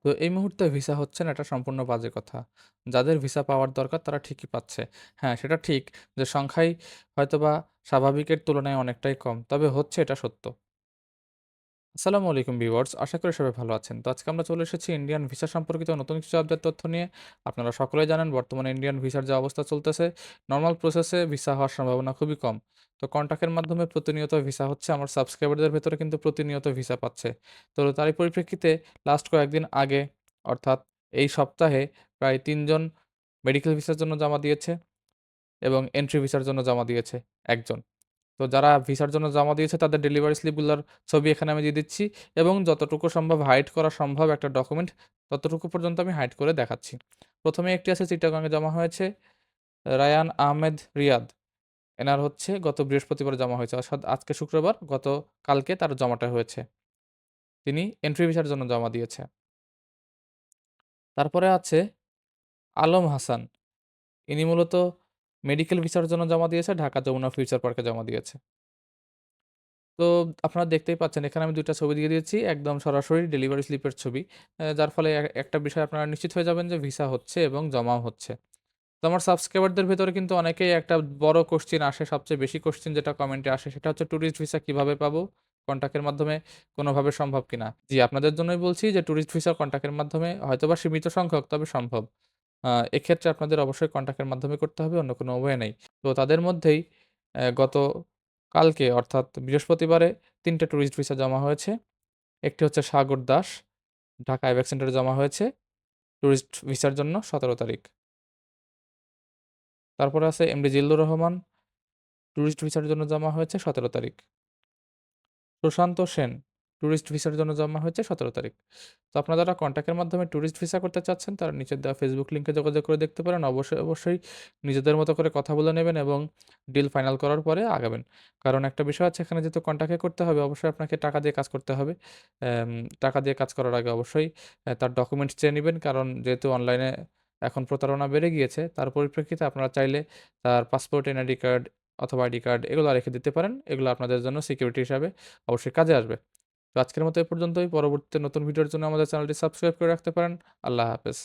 তো এই মুহূর্তে ভিসা হচ্ছে না, এটা সম্পূর্ণ বাজে কথা। যাদের ভিসা পাওয়ার দরকার তারা ঠিকই পাচ্ছে। হ্যাঁ, সেটা ঠিক যে সংখ্যায় হয়তোবা স্বাভাবিকের তুলনায় অনেকটাই কম। তবে হচ্ছে, এটা সত্য। আসসালামু আলাইকুম ভিউয়ার্স, আশা করি সবাই ভালো আছেন। তো আজকে আমরা চলে এসেছি ইন্ডিয়ান ভিসা সম্পর্কিত নতুন কিছু আপডেট তথ্য নিয়ে। আপনারা সকলেই জানেন বর্তমানে ইন্ডিয়ান ভিসার যে অবস্থা চলতেছে, নরমাল প্রসেসে ভিসা হওয়ার সম্ভাবনা খুবই কম। তো কন্টাক্টের মাধ্যমে প্রতিনিয়ত ভিসা হচ্ছে, আমার সাবস্ক্রাইবারদের ভেতরে কিন্তু প্রতিনিয়ত ভিসা পাচ্ছে। তো তারই পরিপ্রেক্ষিতে লাস্ট কয়েকদিন আগে, অর্থাৎ এই সপ্তাহে প্রায় ৩ জন মেডিকেল ভিসার জন্য জমা দিয়েছে এবং এন্ট্রি ভিসার জন্য জমা দিয়েছে ১ জন। তো যারা ভিসার জন্য জমা দিয়েছে তাদের ডেলিভারি স্লিপগুলার ছবি এখানে আমি দিয়ে দিচ্ছি এবং যতটুকু সম্ভব হাইড করা সম্ভব একটা ডকুমেন্ট, ততটুকু পর্যন্ত আমি হাইড করে দেখাচ্ছি। ১ম এ একটি আছে চিটাগংয়ে জমা হয়েছে, রায়ান আহমেদ রিয়াদ। এনার হচ্ছে গত বৃহস্পতিবার জমা হয়েছে। অর্থাৎ আজকে শুক্রবার, কালকে তার জমাটা হয়েছে। তিনি এন্ট্রি ভিসার জন্য জমা দিয়েছে। তারপরে আছে আলম হাসান। ইনি মূলত মেডিকেল ভিসার জন্য জমা দিয়েছে, ঢাকা যমুনা ফিউচার পার্কে জমা দিয়েছে। তো আপনারা দেখতেই পাচ্ছেন এখানে আমি ২ টা ছবি দিয়ে দিয়েছি। একদম সরাসরি ডেলিভারি স্লিপের ছবি। যার ফলে একটা বিষয় আপনারা নিশ্চিত হয়ে যাবেন যে ভিসা হচ্ছে এবং জমাও হচ্ছে। তো আমার সাবস্ক্রাইবারদের ভেতরে কিন্তু অনেকেই একটা বড় কোয়েশ্চেন আসে, সবচেয়ে বেশি কোয়েশ্চেন যেটা কমেন্টে আসে সেটা হচ্ছে ট্যুরিস্ট ভিসা কিভাবে পাবো? কন্টাক্টের মাধ্যমে কোনোভাবে সম্ভব কিনা? জি, আপনাদের জন্যই বলছি যে ট্যুরিস্ট ভিসা কন্টাক্টের মাধ্যমে হয়তোবা সীমিত সংখ্যক, তবে সম্ভব। এক্ষেত্রে আপনাদের অবশ্যই কন্টাক্টের মাধ্যমে করতে হবে, অন্য কোনো ওয়ে নেই। তো তাদের মধ্যেই গতকালকে অর্থাৎ বৃহস্পতিবারে ৩ টে ট্যুরিস্ট ভিসা জমা হয়েছে। একটি হচ্ছে সাগর দাস, ঢাকা আইব্যাক সেন্টারে জমা হয়েছে ট্যুরিস্ট ভিসার জন্য ১৭ তারিখ। তারপরে আছে এমডি জিল্লুর রহমান, ট্যুরিস্ট ভিসার জন্য জমা হয়েছে ১৭ তারিখ। প্রশান্ত সেন, ট্যুরিস্ট ভিসার জন্য জমা হয়েছে ১৭ তারিখ। তো আপনারা যারা কন্ট্যাক্টের মাধ্যমে ট্যুরিস্ট ভিসা করতে চাচ্ছেন, তারা নিচের দেওয়া ফেসবুক লিংকে যোগাযোগ করে দেখতে পারেন। অবশ্যই নিজেদের মতো করে কথা বলে নেবেন এবং ডিল ফাইনাল করার পরে আগাবেন। কারণ একটা বিষয় আছে, এখানে যেহেতু কন্ট্যাক্টে করতে হবে, অবশ্যই আপনাকে টাকা দিয়ে কাজ করতে হবে। টাকা দিয়ে কাজ করার আগে অবশ্যই তার ডকুমেন্টস চেয়ে নিবেন। কারণ যেহেতু অনলাইনে এখন প্রতারণা বেড়ে গিয়েছে, তার পরিপ্রেক্ষিতে আপনারা চাইলে তার পাসপোর্ট, এনআইডি কার্ড অথবা আইডি কার্ড এগুলো রেখে দিতে পারেন। এগুলো আপনাদের জন্য সিকিউরিটি হিসাবে অবশ্যই কাজে আসবে। তো আজকের মতো এ পর্যন্তই। পরবর্তীতে নতুন ভিডিওর জন্য আমাদের চ্যানেলটি সাবস্ক্রাইব করে রাখতে পারেন। আল্লাহ হাফেজ।